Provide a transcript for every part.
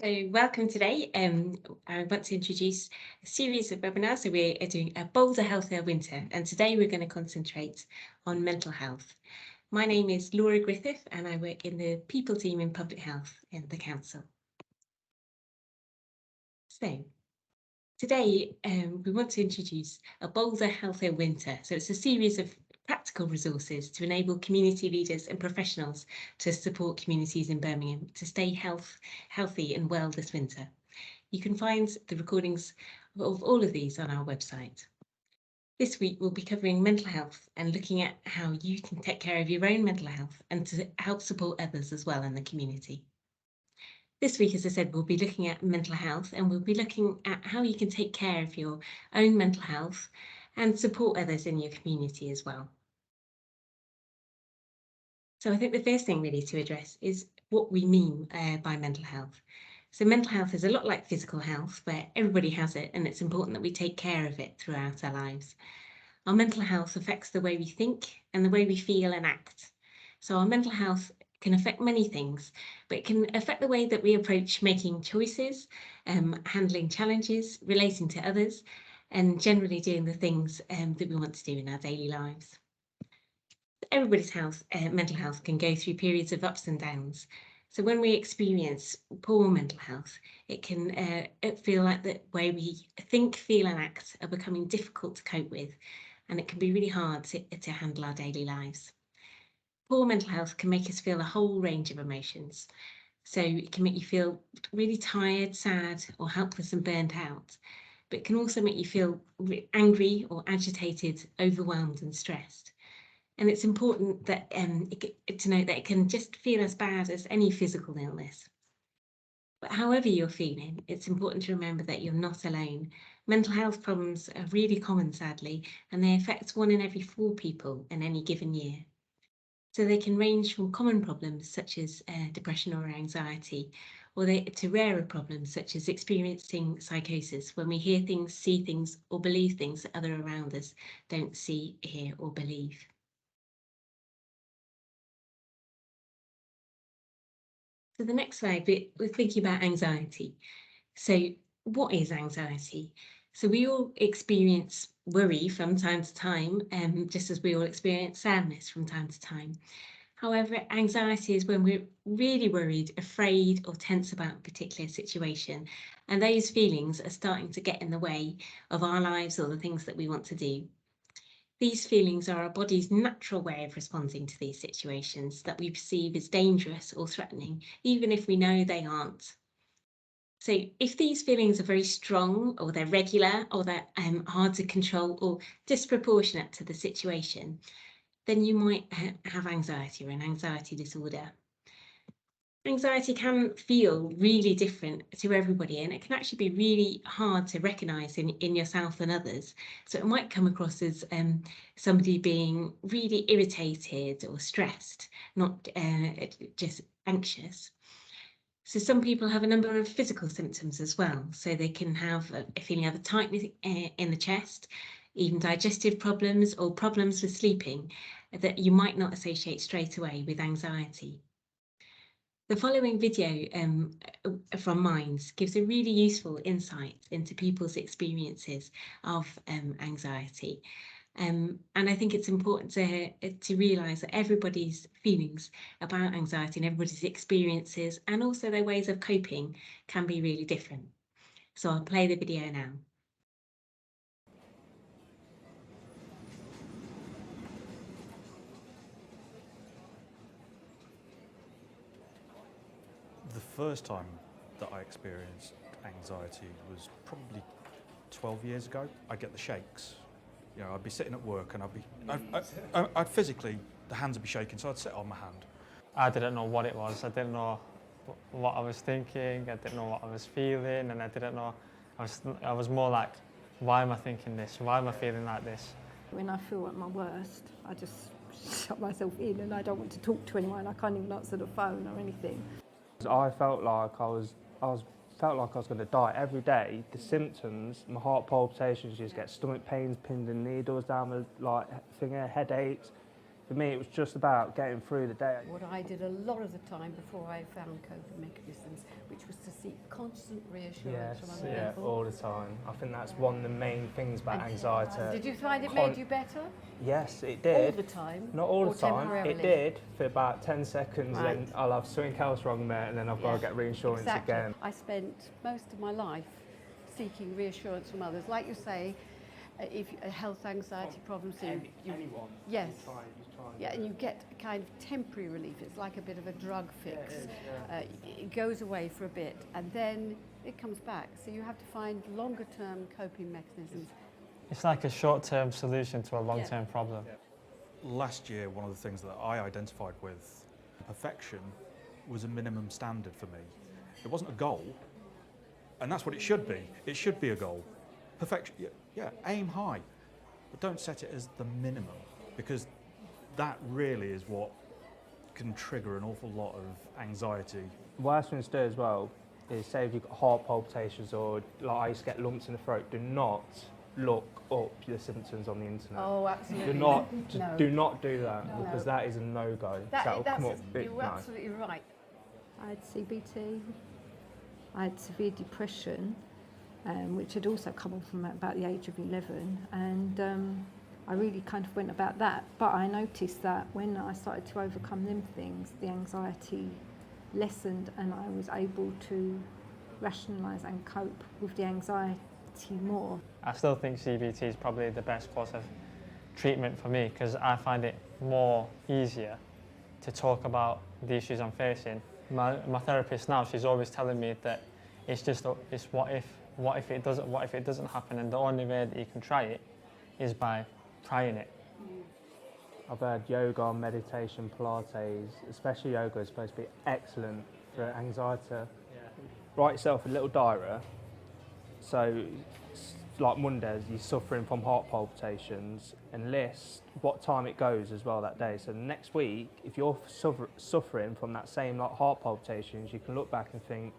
So welcome today. I want to introduce a series of webinars. So we're doing a Boulder Healthier Winter, and today we're going to concentrate on mental health. My name is Laura Griffith, and I work in the people team in public health in the council. So today we want to introduce a Boulder Healthier Winter. So it's a series of practical resources to enable community leaders and professionals to support communities in Birmingham to stay healthy and well this winter. You can find the recordings of all of these on our website. This week we'll be covering mental health and looking at how you can take care of your own mental health and to help support others as well in the community. This week, as I said, we'll be looking at mental health and we'll be looking at how you can take care of your own mental health and support others in your community as well. So I think the first thing really to address is what we mean by mental health. So mental health is a lot like physical health, where everybody has it, and it's important that we take care of it throughout our lives. Our mental health affects the way we think and the way we feel and act. So our mental health can affect many things, but it can affect the way that we approach making choices, handling challenges, relating to others, and generally doing the things that we want to do in our daily lives. Everybody's mental health can go through periods of ups and downs. So when we experience poor mental health, it can feel like the way we think, feel and act are becoming difficult to cope with, and it can be really hard to handle our daily lives. Poor mental health can make us feel a whole range of emotions. So it can make you feel really tired, sad, or helpless and burnt out. But it can also make you feel angry or agitated, overwhelmed and stressed. And it's important that to note that it can just feel as bad as any physical illness. But however you're feeling, it's important to remember that you're not alone. Mental health problems are really common, sadly, and they affect 1 in every 4 people in any given year. So they can range from common problems such as depression or anxiety, or to rarer problems such as experiencing psychosis, when we hear things, see things, or believe things that others around us don't see, hear, or believe. So the next slide, we're thinking about anxiety. So what is anxiety? So we all experience worry from time to time, just as we all experience sadness from time to time. However, anxiety is when we're really worried, afraid, or tense about a particular situation, and those feelings are starting to get in the way of our lives or the things that we want to do. These feelings are our body's natural way of responding to these situations that we perceive as dangerous or threatening, even if we know they aren't. So if these feelings are very strong, or they're regular, or they're hard to control, or disproportionate to the situation, then you might have anxiety or an anxiety disorder. Anxiety can feel really different to everybody, and it can actually be really hard to recognise in yourself and others. So it might come across as somebody being really irritated or stressed, not just anxious. So some people have a number of physical symptoms as well. So they can have a feeling of a tightness in the chest, even digestive problems or problems with sleeping that you might not associate straight away with anxiety. The following video from Minds gives a really useful insight into people's experiences of anxiety. And I think it's important to realise that everybody's feelings about anxiety and everybody's experiences and also their ways of coping can be really different. So I'll play the video now. The first time that I experienced anxiety was probably 12 years ago. I'd get the shakes. You know, I'd be sitting at work and I'd physically, the hands would be shaking, so I'd sit on my hand. I didn't know what it was. I didn't know what I was thinking. I didn't know what I was feeling, and I didn't know. I was more like, why am I thinking this? Why am I feeling like this? When I feel at my worst, I just shut myself in and I don't want to talk to anyone. I can't even answer the phone or anything. I felt like I was going to die every day. The symptoms, my heart palpitations, just get stomach pains, pins and needles down my finger, headaches. For me, it was just about getting through the day. What I did a lot of the time before I found coping mechanisms, which was to seek constant reassurance from other Yeah, people. all the time. I think that's one of the main things about anxiety. Did you find it made you better? Yes, it All did. the time? Not all or the time. temporarily? It did for about 10 seconds, Right. then I'll have something else wrong there, and then I've got to get reassurance exactly. again. I spent most of my life seeking reassurance from others. Like you say, if health anxiety problems, Anyone. yes. You try. Yeah, and you get a kind of temporary relief. It's like a bit of a drug fix. it is, yeah. It goes away for a bit and then it comes back. So you have to find longer term coping mechanisms. It's like a short-term solution to a long-term problem. Last year, one of the things that I identified with perfection was a minimum standard for me. It wasn't a goal, and that's what it should be. It should be a goal. Perfection, yeah, aim high, but don't set it as the minimum, because that really is what can trigger an awful lot of anxiety. Worst thing to do as well is, say if you've got heart palpitations or like I used to get lumps in the throat, do not look up the symptoms on the internet. Oh, absolutely. Do not do that, because that is a no-go. That'll come up big You're no. absolutely right. I had CBT, I had severe depression, which had also come on from about the age of 11, and I really kind of went about that. But I noticed that when I started to overcome them things, the anxiety lessened and I was able to rationalise and cope with the anxiety more. I still think CBT is probably the best course of treatment for me because I find it more easier to talk about the issues I'm facing. My therapist now, she's always telling me that it's what if it doesn't happen, and the only way that you can try it is by trying it. I've heard yoga, meditation, Pilates, especially yoga, is supposed to be excellent for anxiety. Write yourself a little diary. So, like Mondays, you're suffering from heart palpitations, and list what time it goes as well that day. So next week, if you're suffering from that same like heart palpitations, you can look back and think,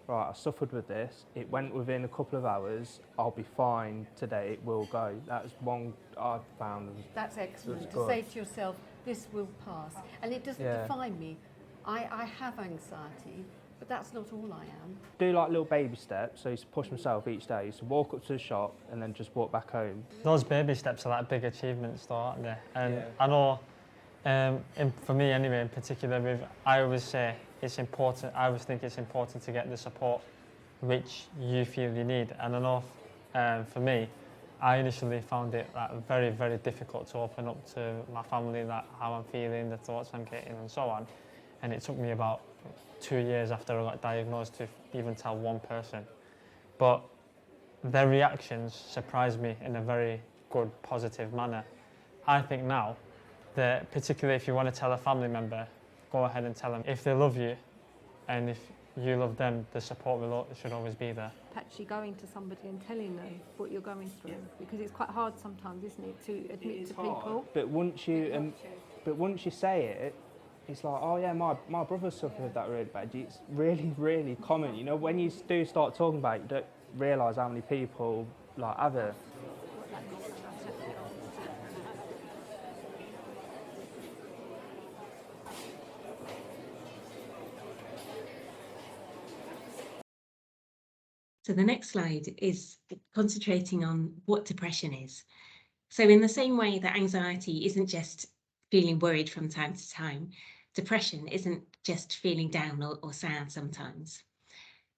right, I suffered with this, it went within a couple of hours, I'll be fine today, it will go. That's one I've found. That's excellent. That's To good. say to yourself, this will pass. And it doesn't define me. I have anxiety, but that's not all I am. Do like little baby steps, so I used to push myself each day. I used to walk up to the shop and then just walk back home. Those baby steps are like big achievements though, aren't they? And I know, for me anyway in particular, I always say it's important, I always think it's important to get the support which you feel you need. And I know for me, I initially found it like very, very difficult to open up to my family, like how I'm feeling, the thoughts I'm getting and so on. And it took me about 2 years after I got diagnosed to even tell one person. But their reactions surprised me in a very good, positive manner. I think now that particularly if you want to tell a family member, go ahead and tell them. If they love you and if you love them, the support should always be there. Actually going to somebody and telling them what you're going through, because it's quite hard sometimes, isn't it, to admit to people. But once you say it, it's like, oh yeah, my brother suffered with that really bad. It's really, really common. You know, when you do start talking about it, you don't realise how many people like have it. So the next slide is concentrating on what depression is. So in the same way that anxiety isn't just feeling worried from time to time, depression isn't just feeling down or sad sometimes.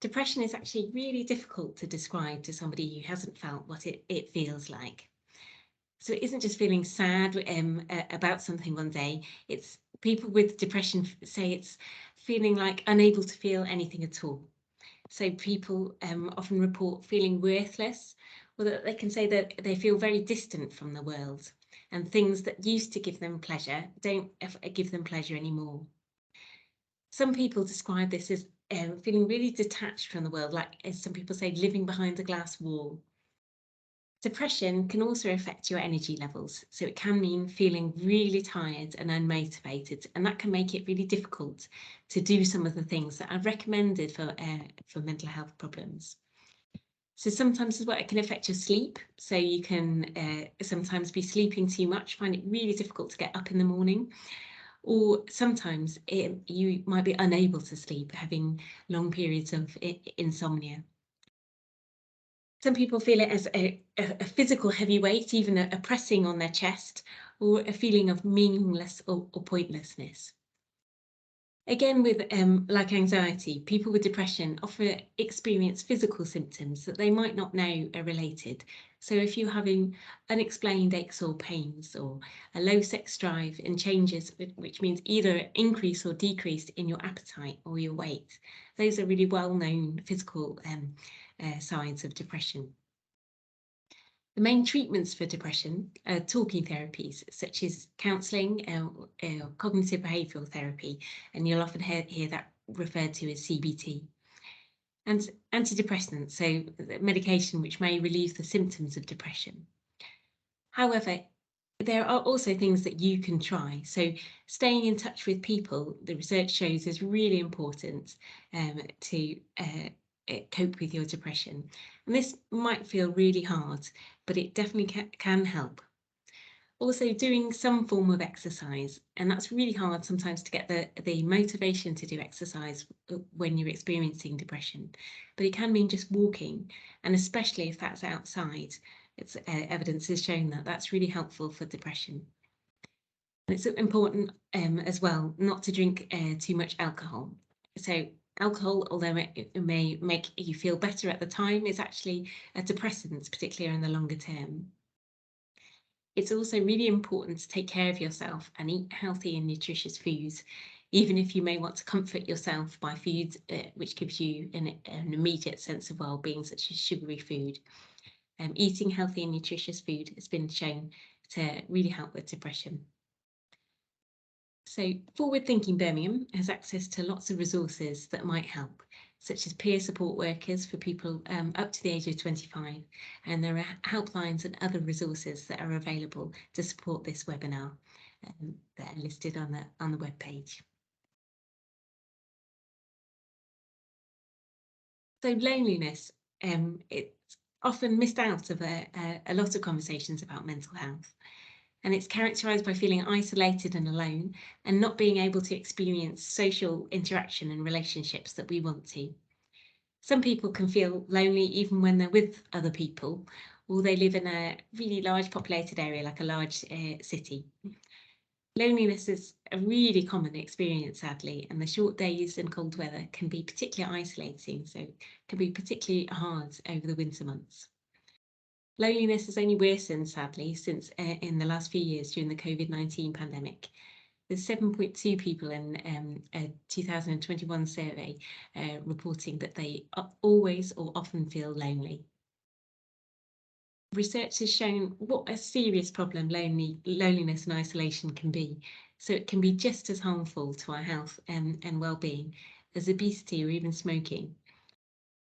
Depression is actually really difficult to describe to somebody who hasn't felt what it feels like. So it isn't just feeling sad about something one day. It's people with depression say it's feeling like unable to feel anything at all. So people often report feeling worthless, or that they can say that they feel very distant from the world, and things that used to give them pleasure don't give them pleasure anymore. Some people describe this as feeling really detached from the world, like as some people say, living behind a glass wall. Depression can also affect your energy levels, so it can mean feeling really tired and unmotivated, and that can make it really difficult to do some of the things that are recommended for mental health problems. So sometimes as well, it can affect your sleep. So you can sometimes be sleeping too much, find it really difficult to get up in the morning. Or sometimes you might be unable to sleep, having long periods of insomnia. Some people feel it as a physical heavy weight, even a pressing on their chest, or a feeling of meaningless or pointlessness. Again, with like anxiety, people with depression often experience physical symptoms that they might not know are related. So if you're having unexplained aches or pains, or a low sex drive and changes, which means either increase or decrease in your appetite or your weight, those are really well-known physical signs of depression. The main treatments for depression are talking therapies, such as counselling, cognitive behavioural therapy, and you'll often hear that referred to as CBT. And antidepressants, so medication which may relieve the symptoms of depression. However, there are also things that you can try. So staying in touch with people, the research shows, is really important to cope with your depression. And this might feel really hard, but it definitely can help. Also, doing some form of exercise, and that's really hard sometimes to get the motivation to do exercise when you're experiencing depression, but it can mean just walking, and especially if that's outside. It's evidence has shown that that's really helpful for depression. And it's important as well not to drink too much alcohol. So alcohol, although it may make you feel better at the time, is actually a depressant, particularly in the longer term. It's also really important to take care of yourself and eat healthy and nutritious foods, even if you may want to comfort yourself by foods which gives you an immediate sense of well-being, such as sugary food. Eating healthy and nutritious food has been shown to really help with depression. So Forward Thinking Birmingham has access to lots of resources that might help, such as peer support workers for people up to the age of 25, and there are helplines and other resources that are available to support this webinar that are listed on the webpage. So loneliness, it's often missed out of a lot of conversations about mental health. And it's characterised by feeling isolated and alone, and not being able to experience social interaction and relationships that we want to. Some people can feel lonely even when they're with other people, or they live in a really large populated area like a large city. Loneliness is a really common experience, sadly, and the short days and cold weather can be particularly isolating, so it can be particularly hard over the winter months. Loneliness has only worsened, sadly, since in the last few years during the COVID-19 pandemic. There's 7.2 people in a 2021 survey reporting that they always or often feel lonely. Research has shown what a serious problem loneliness and isolation can be. So it can be just as harmful to our health and well-being as obesity or even smoking.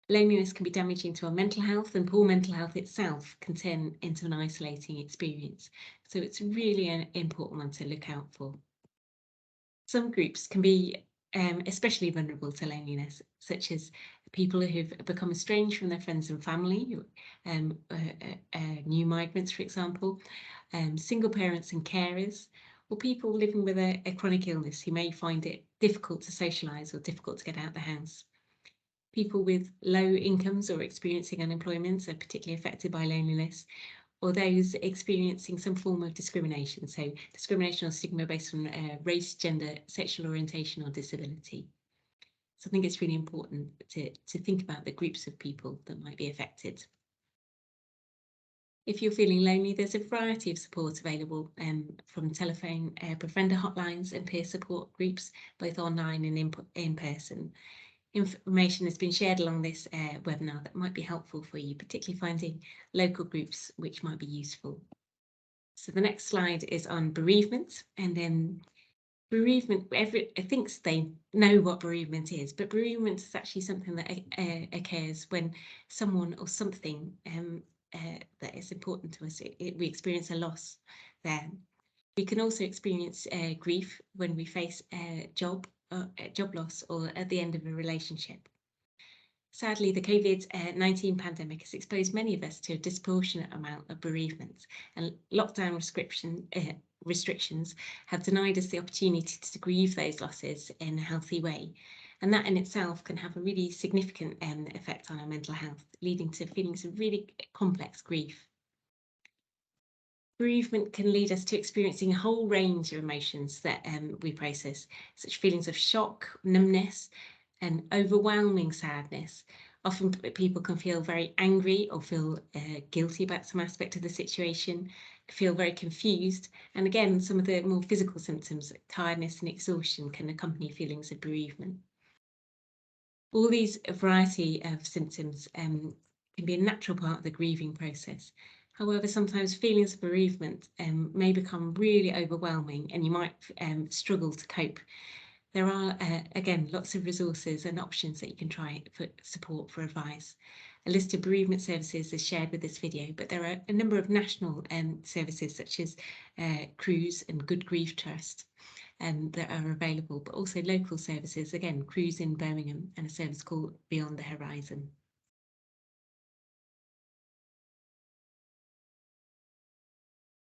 Loneliness can be damaging to our mental health, and poor mental health itself can turn into an isolating experience. So it's really an important one to look out for. Some groups can be especially vulnerable to loneliness, such as people who've become estranged from their friends and family, new migrants, for example, single parents and carers, or people living with a chronic illness who may find it difficult to socialise or difficult to get out of the house. People with low incomes or experiencing unemployment are particularly affected by loneliness, or those experiencing some form of discrimination, so discrimination or stigma based on race, gender, sexual orientation or disability. So I think it's really important to think about the groups of people that might be affected. If you're feeling lonely, there's a variety of support available from telephone, befriender hotlines and peer support groups, both online and in person. Information has been shared along this webinar that might be helpful for you, particularly finding local groups which might be useful. So the next slide is on bereavement, and then bereavement, I think they know what bereavement is, but bereavement is actually something that occurs when someone or something that is important to us, we experience a loss there. We can also experience grief when we face job loss or at the end of a relationship. Sadly, the COVID-19 pandemic has exposed many of us to a disproportionate amount of bereavement, and lockdown restrictions have denied us the opportunity to grieve those losses in a healthy way. And that in itself can have a really significant effect on our mental health, leading to feelings of really complex grief. Bereavement can lead us to experiencing a whole range of emotions that we process, such feelings of shock, numbness, and overwhelming sadness. Often people can feel very angry or feel guilty about some aspect of the situation, feel very confused. And again, some of the more physical symptoms, tiredness and exhaustion, can accompany feelings of bereavement. All these variety of symptoms can be a natural part of the grieving process. However, sometimes feelings of bereavement may become really overwhelming and you might struggle to cope. There are, again, lots of resources and options that you can try for support, for advice. A list of bereavement services is shared with this video, but there are a number of national services such as CRUISE and Good Grief Trust that are available, but also local services, again, CRUISE in Birmingham and a service called Beyond the Horizon.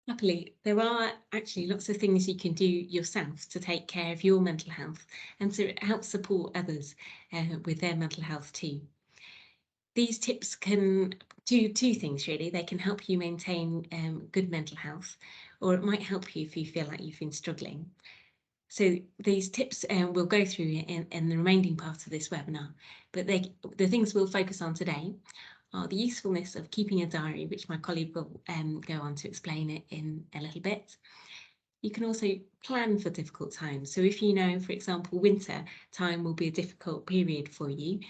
Luckily, there are actually lots of things you can do yourself to take care of your mental health and to help support others with their mental health too. These tips can do two things really. They can help you maintain good mental health, or it might help you if you feel like you've been struggling. So these tips we'll go through in the remaining part of this webinar, but the things we'll focus on today are the usefulness of keeping a diary, which my colleague will go on to explain it in a little bit. You can also plan for difficult times. So if you know, for example, winter time will be a difficult period for you,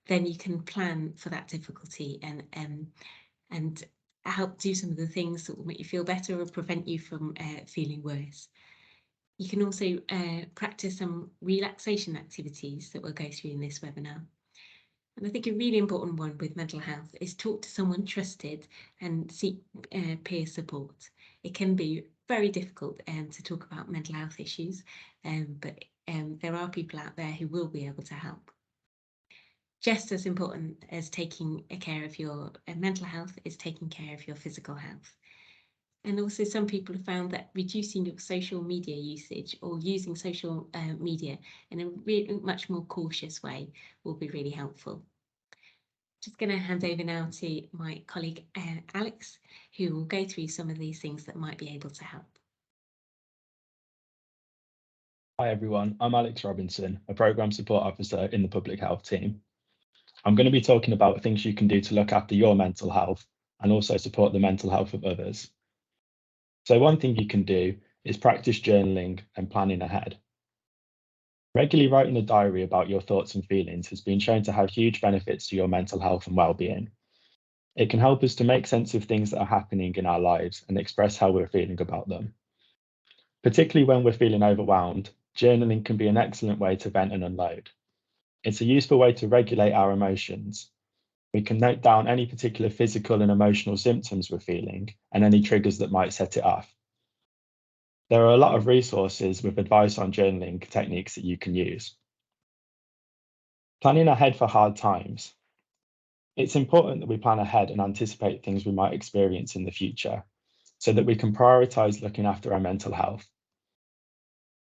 then you can plan for that difficulty and help do some of the things that will make you feel better or prevent you from feeling worse. You can also practice some relaxation activities that we'll go through in this webinar. And I think a really important one with mental health is talk to someone trusted and seek peer support. It can be very difficult to talk about mental health issues, but there are people out there who will be able to help. Just as important as taking care of your mental health is taking care of your physical health. And also some people have found that reducing your social media usage or using social media in a really much more cautious way will be really helpful. Just going to hand over now to my colleague Alex, who will go through some of these things that might be able to help. Hi everyone, I'm Alex Robinson, a Programme Support Officer in the Public Health team. I'm going to be talking about things you can do to look after your mental health and also support the mental health of others. So one thing you can do is practice journaling and planning ahead. Regularly writing a diary about your thoughts and feelings has been shown to have huge benefits to your mental health and well-being. It can help us to make sense of things that are happening in our lives and express how we're feeling about them. Particularly when we're feeling overwhelmed, journaling can be an excellent way to vent and unload. It's a useful way to regulate our emotions. We can note down any particular physical and emotional symptoms we're feeling and any triggers that might set it off. There are a lot of resources with advice on journaling techniques that you can use. Planning ahead for hard times. It's important that we plan ahead and anticipate things we might experience in the future so that we can prioritize looking after our mental health.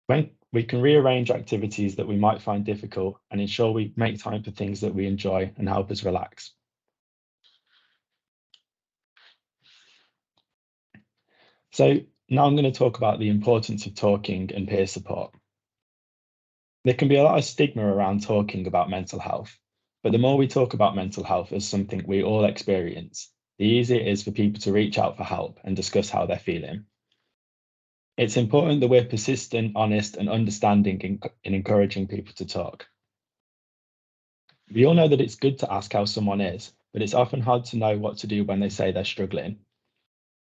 When we can rearrange activities that we might find difficult and ensure we make time for things that we enjoy and help us relax. So now I'm going to talk about the importance of talking and peer support. There can be a lot of stigma around talking about mental health, but the more we talk about mental health as something we all experience, the easier it is for people to reach out for help and discuss how they're feeling. It's important that we're persistent, honest, and understanding in encouraging people to talk. We all know that it's good to ask how someone is, but it's often hard to know what to do when they say they're struggling.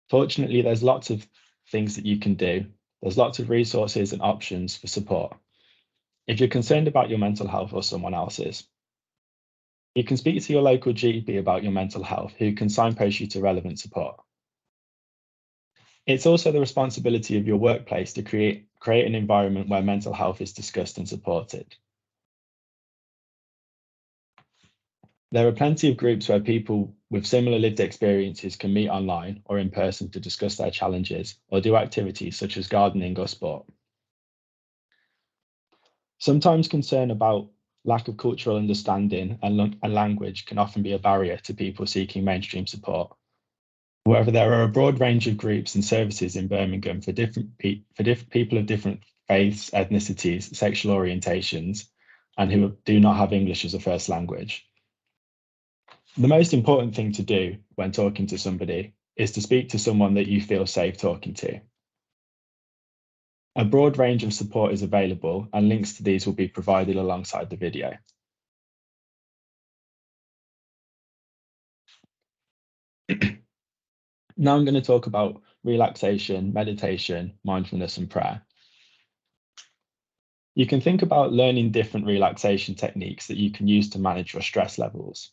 Fortunately, there's lots of things that you can do. There's lots of resources and options for support. If you're concerned about your mental health or someone else's, you can speak to your local GP about your mental health, who can signpost you to relevant support. It's also the responsibility of your workplace to create an environment where mental health is discussed and supported. There are plenty of groups where people with similar lived experiences can meet online or in person to discuss their challenges or do activities such as gardening or sport. Sometimes concern about lack of cultural understanding and language can often be a barrier to people seeking mainstream support. However, there are a broad range of groups and services in Birmingham for people of different faiths, ethnicities, sexual orientations, and who do not have English as a first language. The most important thing to do when talking to somebody is to speak to someone that you feel safe talking to. A broad range of support is available, and links to these will be provided alongside the video. Now I'm going to talk about relaxation, meditation, mindfulness, and prayer. You can think about learning different relaxation techniques that you can use to manage your stress levels.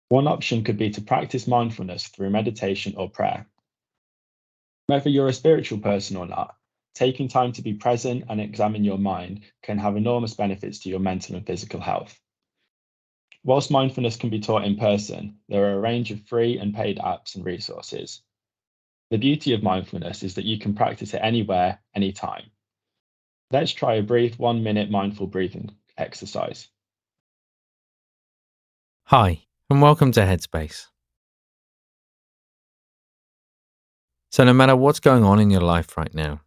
One option could be to practice mindfulness through meditation or prayer. Whether you're a spiritual person or not, taking time to be present and examine your mind can have enormous benefits to your mental and physical health. Whilst mindfulness can be taught in person, there are a range of free and paid apps and resources. The beauty of mindfulness is that you can practice it anywhere, anytime. Let's try a brief 1-minute mindful breathing exercise. Hi, and welcome to Headspace. So no matter what's going on in your life right now,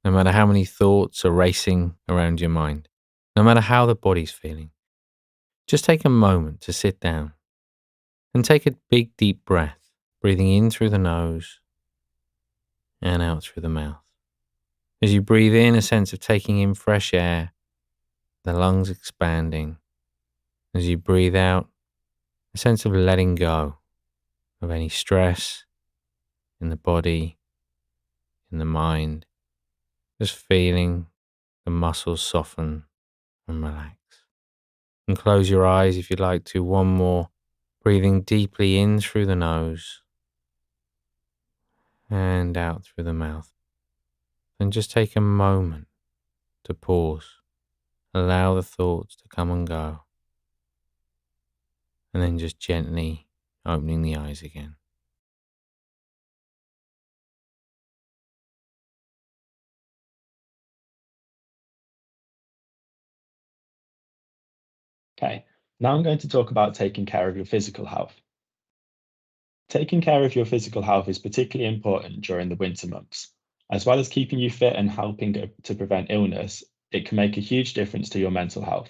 no matter how many thoughts are racing around your mind, no matter how the body's feeling, just take a moment to sit down and take a big deep breath, breathing in through the nose and out through the mouth. As you breathe in, a sense of taking in fresh air, the lungs expanding. As you breathe out, a sense of letting go of any stress in the body, in the mind, just feeling the muscles soften and relax. And close your eyes if you'd like to. One more, breathing deeply in through the nose and out through the mouth. And just take a moment to pause. Allow the thoughts to come and go. And then just gently opening the eyes again. Okay, now I'm going to talk about taking care of your physical health. Taking care of your physical health is particularly important during the winter months. As well as keeping you fit and helping to prevent illness, it can make a huge difference to your mental health.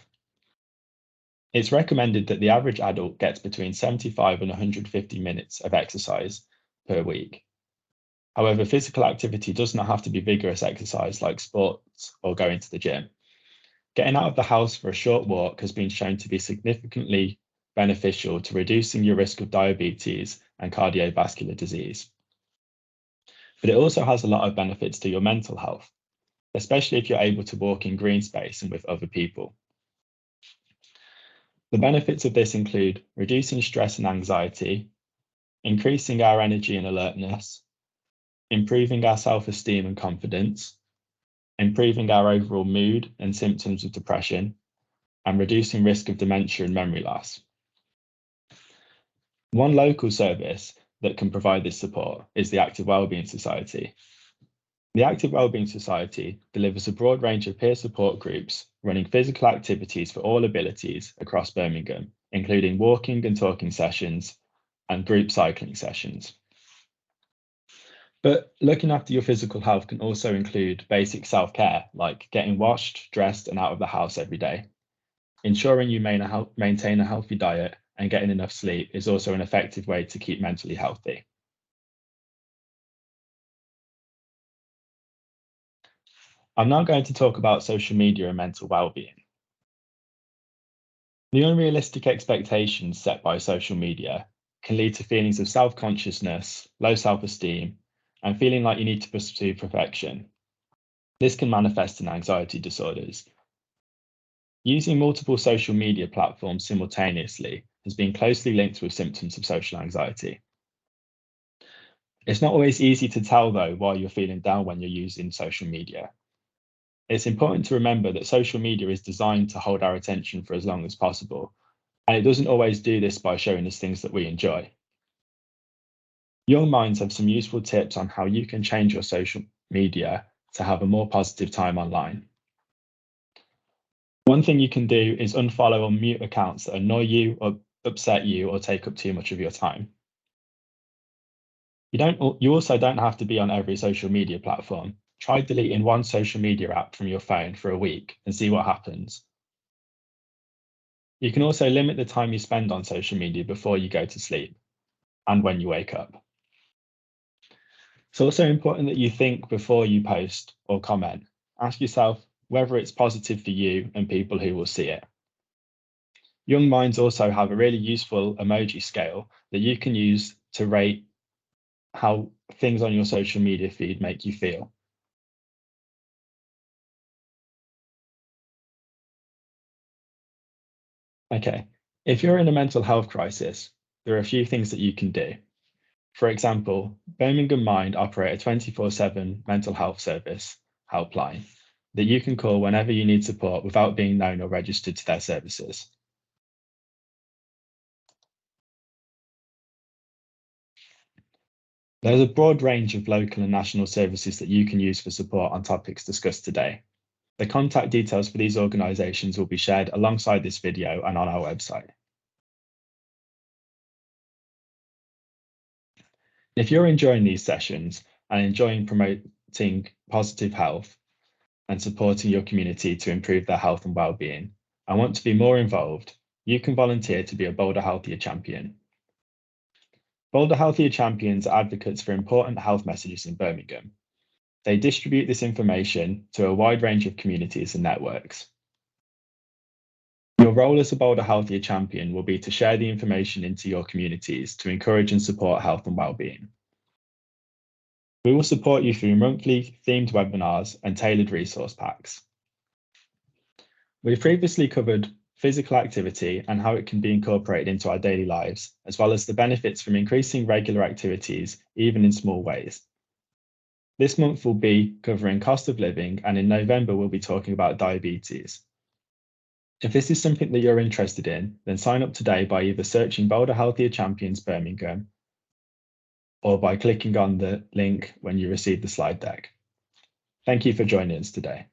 It's recommended that the average adult gets between 75 and 150 minutes of exercise per week. However, physical activity does not have to be vigorous exercise like sports or going to the gym. Getting out of the house for a short walk has been shown to be significantly beneficial to reducing your risk of diabetes and cardiovascular disease. But it also has a lot of benefits to your mental health, especially if you're able to walk in green space and with other people. The benefits of this include reducing stress and anxiety, increasing our energy and alertness, improving our self-esteem and confidence, improving our overall mood and symptoms of depression, and reducing risk of dementia and memory loss. One local service that can provide this support is the Active Wellbeing Society. The Active Wellbeing Society delivers a broad range of peer support groups running physical activities for all abilities across Birmingham, including walking and talking sessions and group cycling sessions. But looking after your physical health can also include basic self-care, like getting washed, dressed, and out of the house every day. Ensuring you maintain a healthy diet and getting enough sleep is also an effective way to keep mentally healthy. I'm now going to talk about social media and mental well-being. The unrealistic expectations set by social media can lead to feelings of self-consciousness, low self-esteem, and feeling like you need to pursue perfection. This can manifest in anxiety disorders. Using multiple social media platforms simultaneously has been closely linked with symptoms of social anxiety. It's not always easy to tell, though, why you're feeling down when you're using social media. It's important to remember that social media is designed to hold our attention for as long as possible, and it doesn't always do this by showing us things that we enjoy. Young minds have some useful tips on how you can change your social media to have a more positive time online. One thing you can do is unfollow or mute accounts that annoy you or upset you or take up too much of your time. You also don't have to be on every social media platform. Try deleting one social media app from your phone for a week and see what happens. You can also limit the time you spend on social media before you go to sleep and when you wake up. It's also important that you think before you post or comment. Ask yourself whether it's positive for you and people who will see it. Young minds also have a really useful emoji scale that you can use to rate how things on your social media feed make you feel. Okay, if you're in a mental health crisis, there are a few things that you can do. For example, Birmingham Mind operate a 24/7 mental health service helpline that you can call whenever you need support without being known or registered to their services. There's a broad range of local and national services that you can use for support on topics discussed today. The contact details for these organisations will be shared alongside this video and on our website. If you're enjoying these sessions and enjoying promoting positive health and supporting your community to improve their health and well-being and want to be more involved, you can volunteer to be a Boulder Healthier Champion. Boulder Healthier Champions are advocates for important health messages in Birmingham. They distribute this information to a wide range of communities and networks. Your role as a Boulder Healthier Champion will be to share the information into your communities to encourage and support health and well-being. We will support you through monthly themed webinars and tailored resource packs. We've previously covered physical activity and how it can be incorporated into our daily lives, as well as the benefits from increasing regular activities, even in small ways. This month we'll be covering cost of living, and in November we'll be talking about diabetes. If this is something that you're interested in, then sign up today by either searching Boulder Healthier Champions Birmingham or by clicking on the link when you receive the slide deck. Thank you for joining us today.